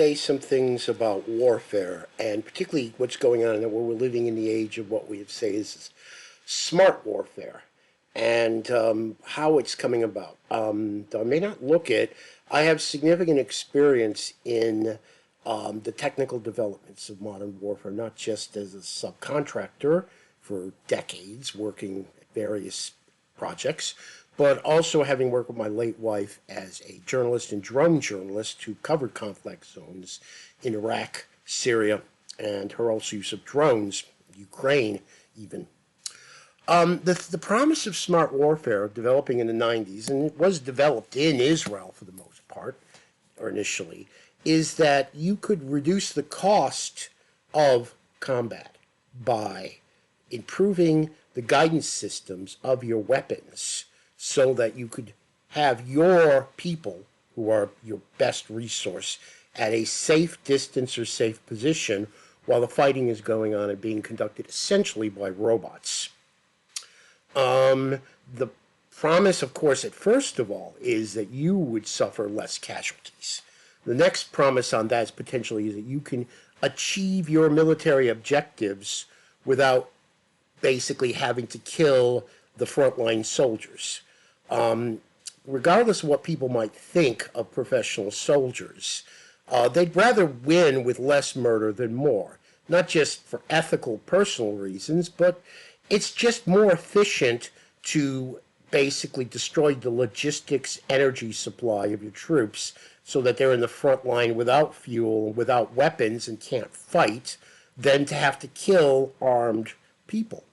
say some things about warfare, and particularly what's going on, and where we're living in the age of what we would say is smart warfare, and how it's coming about. Though I may not look it, I have significant experience in the technical developments of modern warfare, not just as a subcontractor for decades working at various projects, but also having worked with my late wife as a journalist and drone journalist who covered conflict zones in Iraq, Syria, and her also use of drones, Ukraine even. The promise of smart warfare developing in the 90s, and it was developed in Israel for the most part, or initially, is that you could reduce the cost of combat by improving the guidance systems of your weapons so that you could have your people, who are your best resource, at a safe distance or safe position while the fighting is going on and being conducted essentially by robots. The promise, of course, at first of all, is that you would suffer less casualties. The next promise on that is potentially is that you can achieve your military objectives without basically having to kill the frontline soldiers. Regardless of what people might think of professional soldiers, they'd rather win with less murder than more. Not just for ethical, personal reasons, but it's just more efficient to basically destroy the logistics energy supply of your troops so that they're in the front line without fuel and without weapons and can't fight than to have to kill armed people.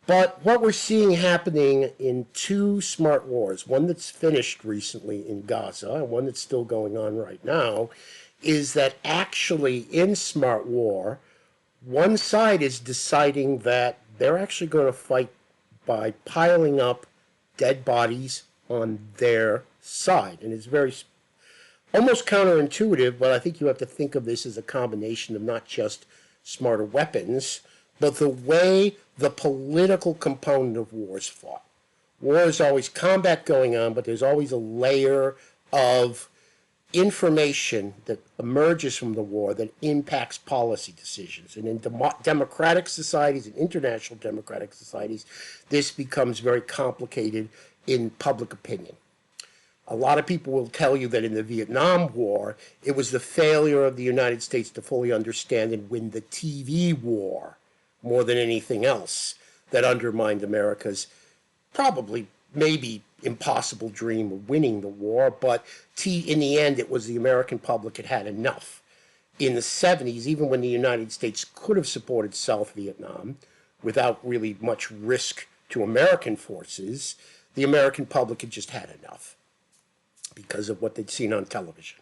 But what we're seeing happening in two smart wars, one that's finished recently in Gaza and one that's still going on right now, is that actually in smart war, one side is deciding that they're actually going to fight by piling up dead bodies on their side. And it's very almost counterintuitive, but I think you have to think of this as a combination of not just smarter weapons, but the way the political component of war is fought. War is always combat going on, but there's always a layer of information that emerges from the war that impacts policy decisions. And in democratic societies and international democratic societies, this becomes very complicated in public opinion. A lot of people will tell you that in the Vietnam War, it was the failure of the United States to fully understand and win the TV war more than anything else that undermined America's probably, maybe impossible dream of winning the war, but in the end, it was the American public had had enough. In the 70s, even when the United States could have supported South Vietnam without really much risk to American forces, the American public had just had enough because of what they'd seen on television.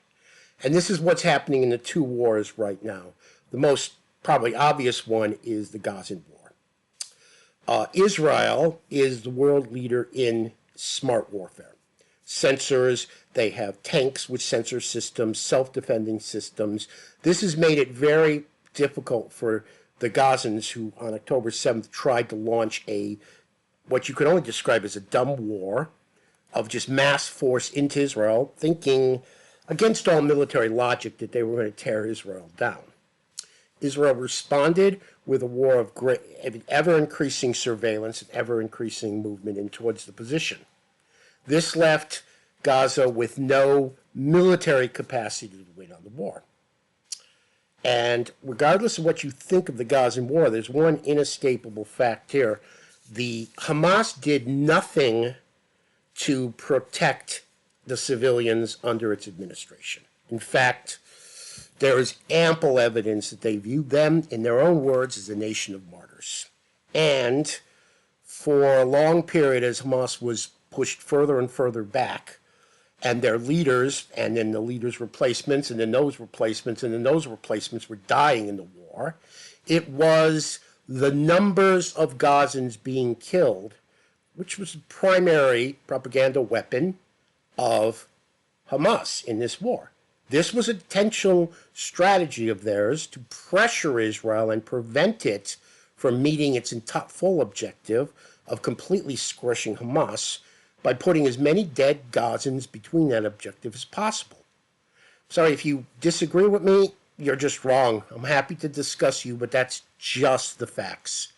And this is what's happening in the two wars right now. The most probably obvious one is the Gazan war. Israel is the world leader in smart warfare. Sensors, they have tanks with sensor systems, self-defending systems. This has made it very difficult for the Gazans who on October 7th tried to launch what you could only describe as a dumb war of just mass force into Israel, thinking against all military logic that they were going to tear Israel down. Israel responded with a war of ever-increasing surveillance and ever-increasing movement in towards the position. This left Gaza with no military capacity to win on the war. And regardless of what you think of the Gazan war, there's one inescapable fact here. The Hamas did nothing to protect the civilians under its administration. In fact, there is ample evidence that they viewed them, in their own words, as a nation of martyrs. And for a long period, as Hamas was pushed further and further back, and their leaders, and then the leaders' replacements, and then those replacements, and then those replacements were dying in the war, it was the numbers of Gazans being killed, which was the primary propaganda weapon of Hamas in this war. This was a potential strategy of theirs to pressure Israel and prevent it from meeting its full objective of completely squashing Hamas by putting as many dead Gazans between that objective as possible. Sorry, if you disagree with me, you're just wrong. I'm happy to discuss you, but that's just the facts.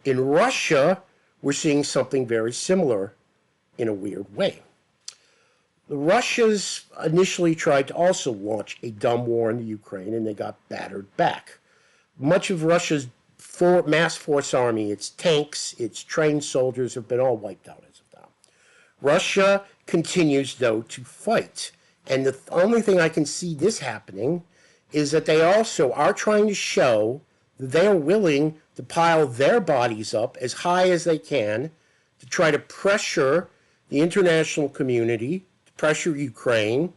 In Russia, we're seeing something very similar in a weird way. The Russians initially tried to also launch a dumb war in the Ukraine, and they got battered back. Much of Russia's mass force army, its tanks, its trained soldiers have been all wiped out as of now. Russia continues, though, to fight. And the only thing I can see this happening is that they also are trying to show that they are willing to pile their bodies up as high as they can to try to pressure the international community, to pressure Ukraine,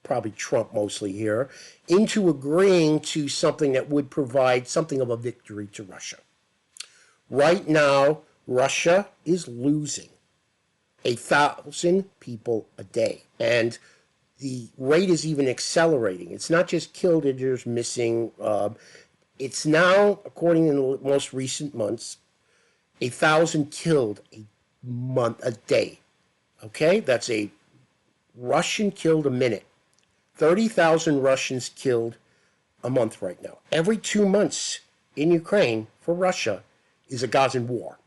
probably Trump mostly here, into agreeing to something that would provide something of a victory to Russia. Right now, Russia is losing 1,000 people a day. And the rate is even accelerating. It's not just killed, injured, missing. It's now, according to the most recent months, 1,000 killed a day. Okay? That's a Russian killed a minute. 30,000 Russians killed a month right now. Every 2 months in Ukraine for Russia is a Gazan war.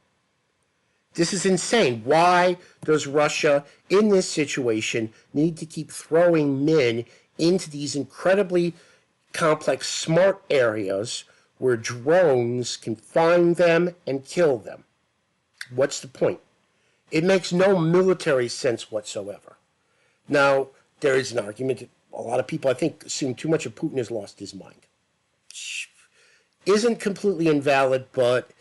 This is insane. Why does Russia, in this situation, need to keep throwing men into these incredibly complex, smart areas where drones can find them and kill them? What's the point? It makes no military sense whatsoever. Now, there is an argument that a lot of people, I think, assume too much of Putin has lost his mind. Isn't completely invalid, but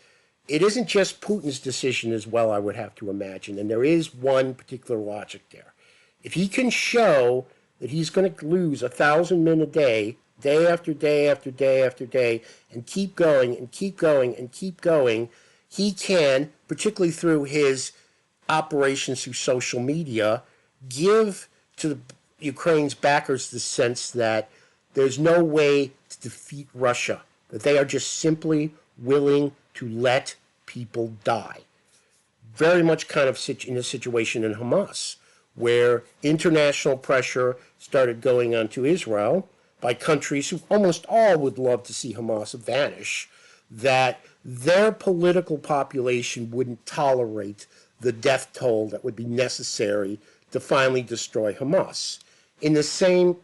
it isn't just Putin's decision as well, I would have to imagine. And there is one particular logic there. If he can show that he's going to lose 1,000 men a day, day after day after day after day, and keep going and keep going and keep going, he can, particularly through his operations through social media, give to the Ukraine's backers the sense that there's no way to defeat Russia, that they are just simply willing to let people die. Very much kind of in a situation in Hamas, where international pressure started going on to Israel by countries who almost all would love to see Hamas vanish, that their political population wouldn't tolerate the death toll that would be necessary to finally destroy Hamas. In the same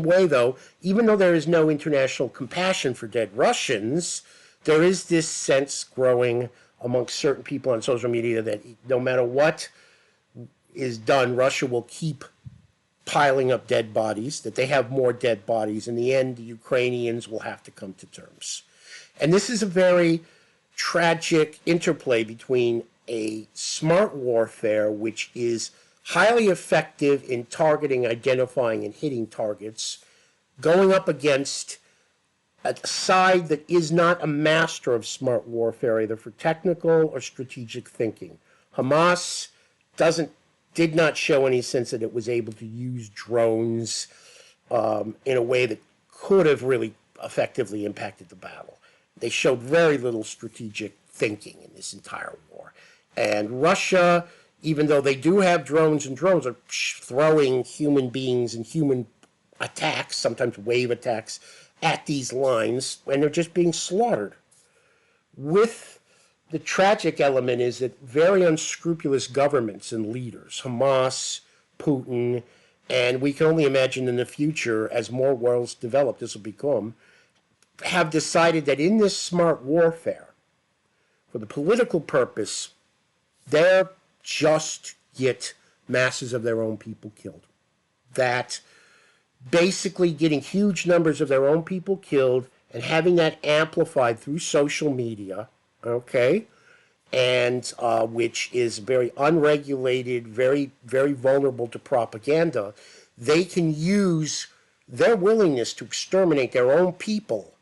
way, though, even though there is no international compassion for dead Russians, there is this sense growing amongst certain people on social media that no matter what is done, Russia will keep piling up dead bodies, that they have more dead bodies. In the end, the Ukrainians will have to come to terms. And this is a very tragic interplay between a smart warfare, which is highly effective in targeting, identifying, and hitting targets, going up against a side that is not a master of smart warfare, either for technical or strategic thinking. Hamas did not show any sense that it was able to use drones in a way that could have really effectively impacted the battle. They showed very little strategic thinking in this entire war. And Russia, even though they do have drones, and drones are throwing human beings and human attacks, sometimes wave attacks, at these lines, and they're just being slaughtered. With the tragic element is that very unscrupulous governments and leaders, Hamas, Putin, and we can only imagine in the future, as more worlds develop, this will become, have decided that in this smart warfare, for the political purpose, they're just get masses of their own people killed. That basically getting huge numbers of their own people killed and having that amplified through social media, okay, and which is very unregulated, very, very vulnerable to propaganda, they can use their willingness to exterminate their own people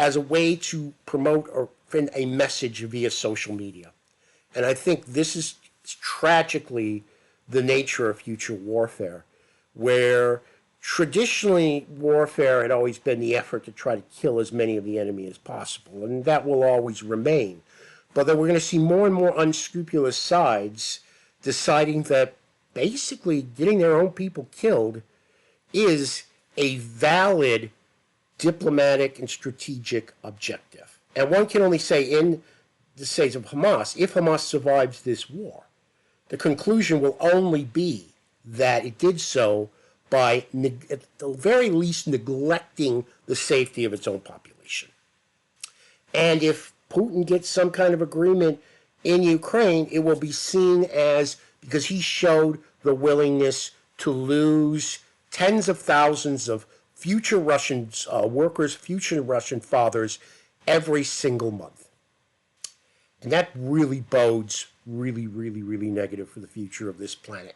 as a way to promote or send a message via social media. And I think this is tragically the nature of future warfare, where traditionally warfare had always been the effort to try to kill as many of the enemy as possible, and that will always remain. But that we're going to see more and more unscrupulous sides deciding that basically getting their own people killed is a valid diplomatic and strategic objective. And one can only say, in the case of Hamas, if Hamas survives this war, the conclusion will only be that it did so by, at the very least, neglecting the safety of its own population. And if Putin gets some kind of agreement in Ukraine, it will be seen as, because he showed the willingness to lose tens of thousands of future Russian workers, future Russian fathers, every single month. And that really bodes really, really, really negative for the future of this planet.